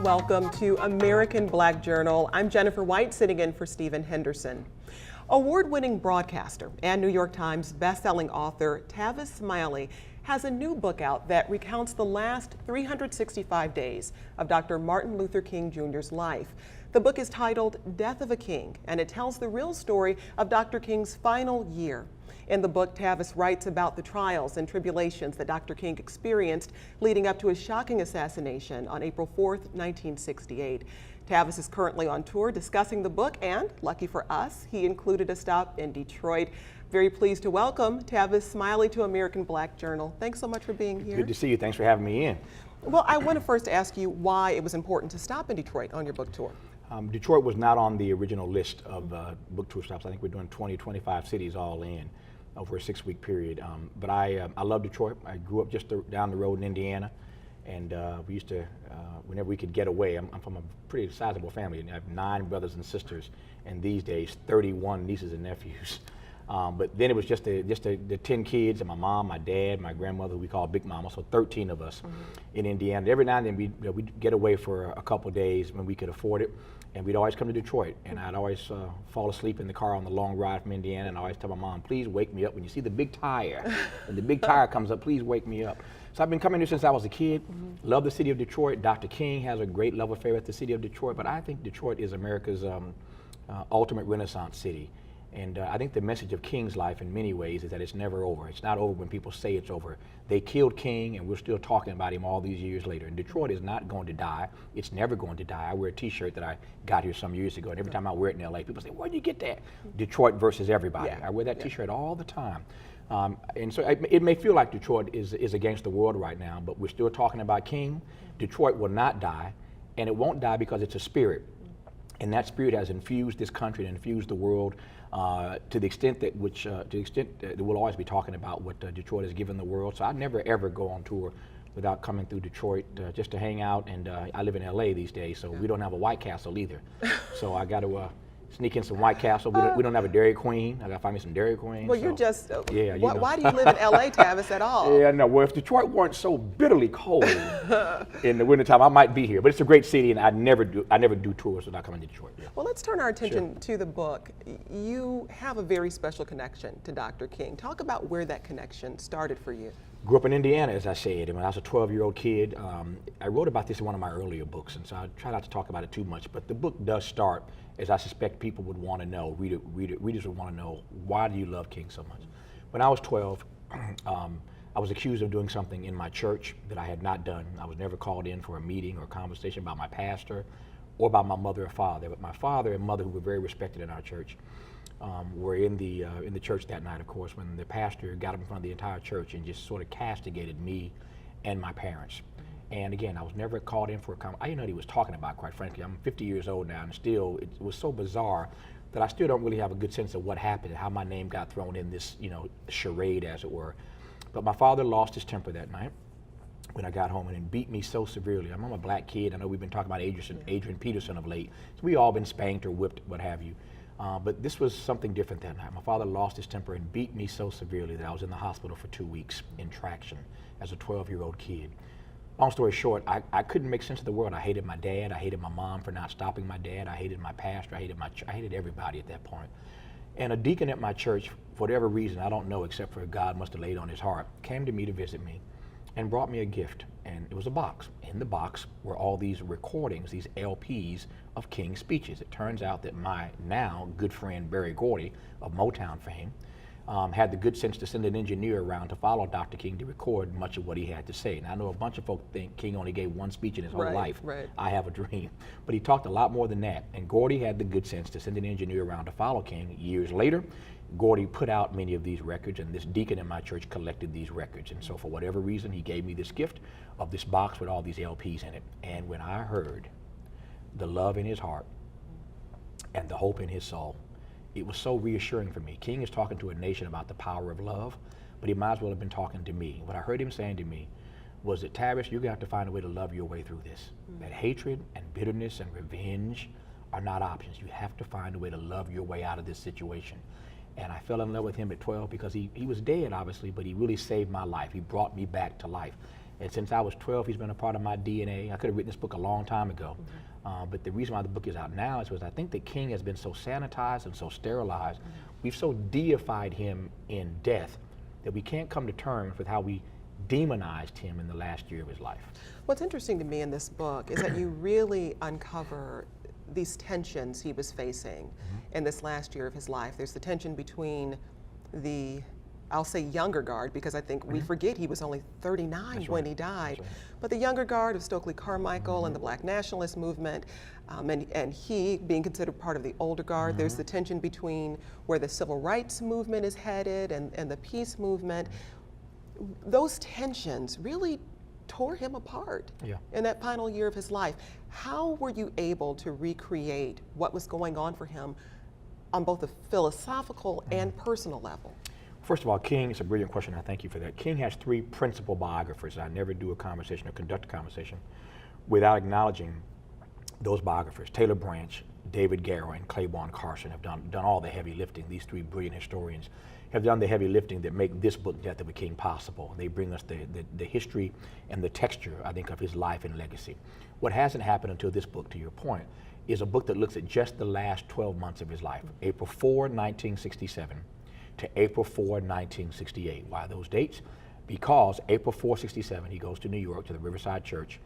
Welcome to American Black Journal. I'm Jennifer White, sitting in for Stephen Henderson. Award-winning broadcaster and New York Times bestselling author Tavis Smiley has a new book out that recounts the last 365 days of Dr. Martin Luther King Jr.'s life. The book is titled Death of a King, and it tells the real story of Dr. King's final year. In the book, Tavis writes about the trials and tribulations that Dr. King experienced leading up to his shocking assassination on April 4th, 1968. Tavis is currently on tour discussing the book, and lucky for us, he included a stop in Detroit. Very pleased to welcome Tavis Smiley to American Black Journal. Thanks so much for being here. Good to see you. Thanks for having me in. Well, I want to first ask you why it was important to stop in Detroit on your book tour. Detroit was not on the original list of book tour stops. I think we're doing 20, 25 cities all in over a 6-week period. But I love Detroit. I grew up just down the road in Indiana, and we used to, whenever we could get away, I'm from a pretty sizable family, and I have 9 brothers and sisters, and these days 31 nieces and nephews. But then it was just the 10 kids and my mom, my dad, my grandmother, who we call Big Mama, so 13 of us in Indiana. Every now and then we'd get away for a couple of days when we could afford it, and we'd always come to Detroit, and I'd always fall asleep in the car on the long ride from Indiana, and I always tell my mom, please wake me up when you see the big tire. When the big tire comes up, please wake me up. So I've been coming here since I was a kid. Love the city of Detroit. Dr. King has a great love affair with the city of Detroit, but I think Detroit is America's ultimate Renaissance city. And I think the message of King's life in many ways is that it's never over. It's not over when people say it's over. They killed King, and we're still talking about him all these years later. And Detroit is not going to die. It's never going to die. I wear a t-shirt that I got here some years ago, and every time I wear it in LA, people say, where'd you get that? Detroit versus everybody. Yeah. I wear that t-shirt all the time. And so it may feel like Detroit is against the world right now, but we're still talking about King. Detroit will not die, and it won't die because it's a spirit. And that spirit has infused this country and infused the world to the extent that we'll always be talking about what Detroit has given the world. So I'd never ever go on tour without coming through Detroit just to hang out. And I live in LA these days, so we don't have a White Castle either. So I got to sneak in some White Castle. We don't have a Dairy Queen. I got to find me some Dairy Queen. Well, so, you're just, yeah, you know. Why do you live in LA, Tavis, at all? Yeah, no, well, if Detroit weren't so bitterly cold in the wintertime, I might be here. But it's a great city, and I never do tours without coming to Detroit. Yeah. Well, let's turn our attention to the book. You have a very special connection to Dr. King. Talk about where that connection started for you. Grew up in Indiana, as I said, and when I was a 12-year-old kid, I wrote about this in one of my earlier books, and so I try not to talk about it too much, but the book does start, as I suspect people would want to know, readers would want to know, why do you love King so much? When I was 12, I was accused of doing something in my church that I had not done. I was never called in for a meeting or a conversation about my pastor or about my mother or father, but my father and mother, who were very respected in our church, were in the church that night, of course, when the pastor got up in front of the entire church and just sort of castigated me and my parents. And again, I was never called in for a conversation. I didn't know what he was talking about, quite frankly. I'm 50 years old now, and still, it was so bizarre that I still don't really have a good sense of what happened and how my name got thrown in this, charade, as it were. But my father lost his temper that night when I got home, and it beat me so severely. I'm a black kid. I know we've been talking about Adrian Peterson of late. So we all been spanked or whipped, what have you. But this was something different that night. My father lost his temper and beat me so severely that I was in the hospital for 2 weeks in traction as a 12-year-old kid. Long story short, I couldn't make sense of the world. I hated my dad. I hated my mom for not stopping my dad. I hated my pastor. I hated everybody at that point. And a deacon at my church, for whatever reason, I don't know, except for God must have laid on his heart, came to me to visit me and brought me a gift. And it was a box. In the box were all these recordings, these LPs of King's speeches. It turns out that my now good friend Berry Gordy of Motown fame had the good sense to send an engineer around to follow Dr. King to record much of what he had to say. And I know a bunch of folk think King only gave one speech in his whole life. Right. I have a dream. But he talked a lot more than that. And Gordy had the good sense to send an engineer around to follow King. Years later, Gordy put out many of these records, and this deacon in my church collected these records. And so for whatever reason, he gave me this gift of this box with all these LPs in it. And when I heard the love in his heart and the hope in his soul, it was so reassuring for me. King is talking to a nation about the power of love, but he might as well have been talking to me. What I heard him saying to me was that, Tavis, you're going to have to find a way to love your way through this. That hatred and bitterness and revenge are not options. You have to find a way to love your way out of this situation. And I fell in love with him at 12 because he was dead, obviously, but he really saved my life. He brought me back to life. And since I was 12, he's been a part of my DNA. I could have written this book a long time ago. But the reason why the book is out now is because I think that King has been so sanitized and so sterilized. We've so deified him in death that we can't come to terms with how we demonized him in the last year of his life. What's interesting to me in this book is that you really uncover these tensions he was facing in this last year of his life. There's the tension between the, I'll say younger guard, because I think we forget he was only 39 when he died, but the younger guard of Stokely Carmichael and the Black nationalist movement, and he being considered part of the older guard. There's the tension between where the civil rights movement is headed and the peace movement. Those tensions really tore him apart in that final year of his life. How were you able to recreate what was going on for him on both a philosophical and personal level? First of all, King, it's a brilliant question. I thank you for that. King has three principal biographers. I never do a conversation or conduct a conversation without acknowledging those biographers. Taylor Branch, David Garrow, and Claiborne Carson have done all the heavy lifting. These three brilliant historians have done the heavy lifting that make this book, Death of a King, possible. They bring us the history and the texture, I think, of his life and legacy. What hasn't happened until this book, to your point, is a book that looks at just the last 12 months of his life, April 4, 1967 to April 4, 1968. Why those dates? Because April 4, 67, he goes to New York to the Riverside Church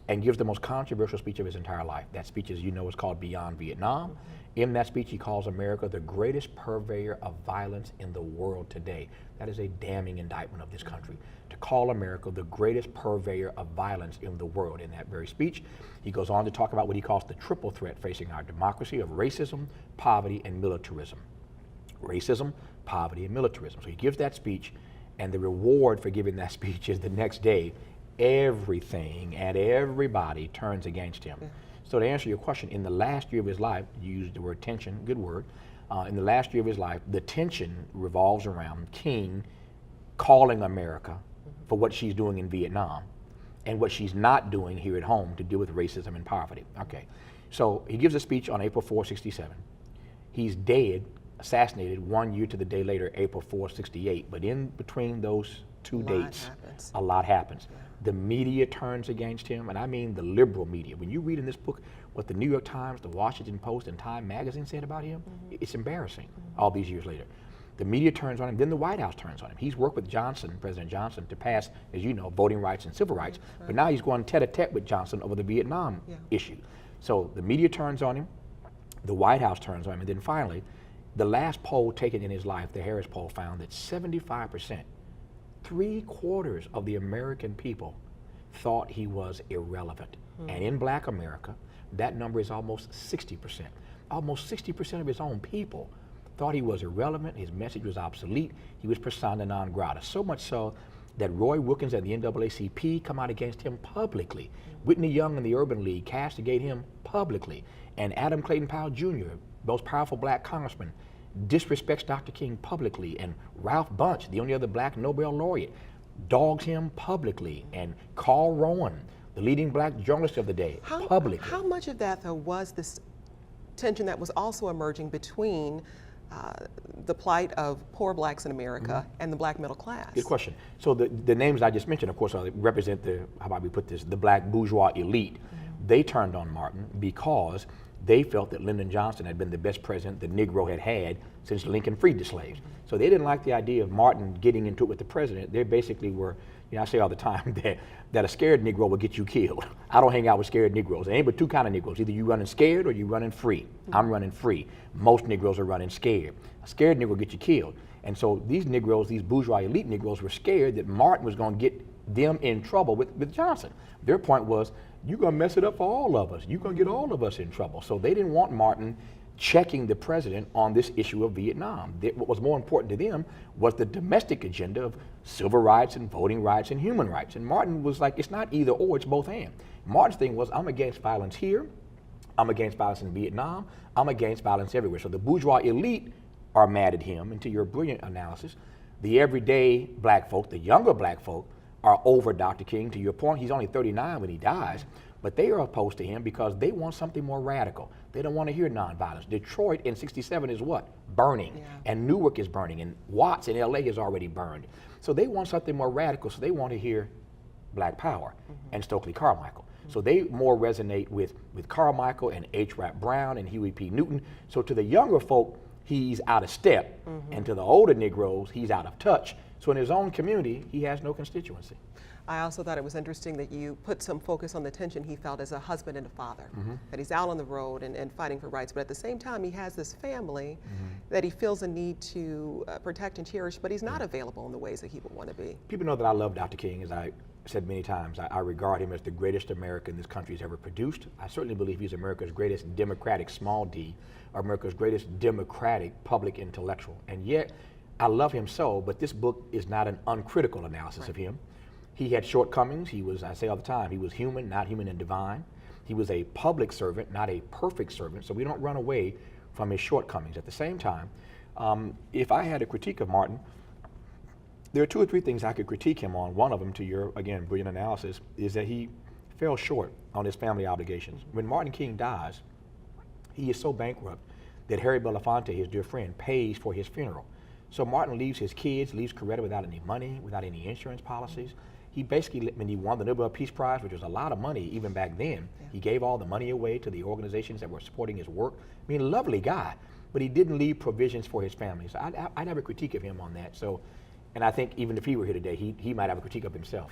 and gives the most controversial speech of his entire life. That speech, as you know, is called Beyond Vietnam. In that speech, he calls America the greatest purveyor of violence in the world today. That is a damning indictment of this country, to call America the greatest purveyor of violence in the world. In that very speech, he goes on to talk about what he calls the triple threat facing our democracy of racism, poverty, and militarism. Racism, poverty, and militarism. So he gives that speech, and the reward for giving that speech is the next day, everything and everybody turns against him. So to answer your question, in the last year of his life, you used the word tension, good word. In the last year of his life, the tension revolves around King calling America for what she's doing in Vietnam and what she's not doing here at home to deal with racism and poverty. Okay, so he gives a speech on April 4, 67. He's dead, assassinated 1 year to the day later, April 4, 68. But in between those two dates, a lot happens. The media turns against him, and I mean the liberal media. When you read in this book what the New York Times, the Washington Post, and Time Magazine said about him, it's embarrassing all these years later. The media turns on him, then the White House turns on him. He's worked with Johnson, President Johnson, to pass, as you know, voting rights and civil rights, but now he's going tete-a-tete with Johnson over the Vietnam issue. So the media turns on him, the White House turns on him, and then finally, the last poll taken in his life, the Harris poll, found that 75%, 3/4 of the American people thought he was irrelevant. And in Black America, that number is almost 60%. Almost 60% of his own people thought he was irrelevant, his message was obsolete, he was persona non grata. So much so that Roy Wilkins and the NAACP come out against him publicly. Whitney Young and the Urban League castigate him publicly. And Adam Clayton Powell Jr., most powerful Black congressman, disrespects Dr. King publicly, and Ralph Bunche, the only other Black Nobel laureate, dogs him publicly, and Carl Rowan, the leading Black journalist of the day, publicly. How much of that, though, was this tension that was also emerging between the plight of poor Blacks in America and the Black middle class? Good question. So the names I just mentioned, of course, represent the, how about we put this, the Black bourgeois elite. They turned on Martin because they felt that Lyndon Johnson had been the best president the Negro had had since Lincoln freed the slaves. So they didn't like the idea of Martin getting into it with the president. They basically were, you know, I say all the time that a scared Negro will get you killed. I don't hang out with scared Negroes. There ain't but two kind of Negroes. Either you running scared or you running free. I'm running free. Most Negroes are running scared. A scared Negro will get you killed. And so these Negroes, these bourgeois elite Negroes, were scared that Martin was going to get them in trouble with Johnson. Their point was, you're going to mess it up for all of us. You're going to get all of us in trouble. So they didn't want Martin checking the president on this issue of Vietnam. What was more important to them was the domestic agenda of civil rights and voting rights and human rights. And Martin was like, it's not either or, it's both and. Martin's thing was, I'm against violence here, I'm against violence in Vietnam, I'm against violence everywhere. So the bourgeois elite are mad at him, and to your brilliant analysis, the everyday Black folk, the younger Black folk, are over Dr. King. To your point, he's only 39 when he dies, but they are opposed to him because they want something more radical. They don't want to hear nonviolence. Detroit in '67 is what? Burning. And Newark is burning, and Watts in LA is already burned. So they want something more radical, so they want to hear Black Power and Stokely Carmichael. So they more resonate with Carmichael and H. Rap Brown and Huey P. Newton. So to the younger folk, he's out of step, and to the older Negroes, he's out of touch. So in his own community, he has no constituency. I also thought it was interesting that you put some focus on the tension he felt as a husband and a father, that he's out on the road and fighting for rights, but at the same time he has this family that he feels a need to protect and cherish, but he's not available in the ways that he would want to be. People know that I love Dr. King, as I said many times. I regard him as the greatest American this country has ever produced. I certainly believe he's America's greatest democratic, small d, or America's greatest democratic public intellectual. And yet, I love him so, but this book is not an uncritical analysis of him. He had shortcomings. He was, I say all the time, he was human, not human and divine. He was a public servant, not a perfect servant, so we don't run away from his shortcomings. At the same time, if I had a critique of Martin, there are 2 or 3 things I could critique him on. One of them, to your, again, brilliant analysis, is that he fell short on his family obligations. When Martin King dies, he is so bankrupt that Harry Belafonte, his dear friend, pays for his funeral. So Martin leaves his kids, leaves Coretta without any money, without any insurance policies. He basically, when he won the Nobel Peace Prize, which was a lot of money even back then, he gave all the money away to the organizations that were supporting his work. I mean, lovely guy, but he didn't leave provisions for his family. So I'd have a critique of him on that. So, and I think even if he were here today, he might have a critique of himself.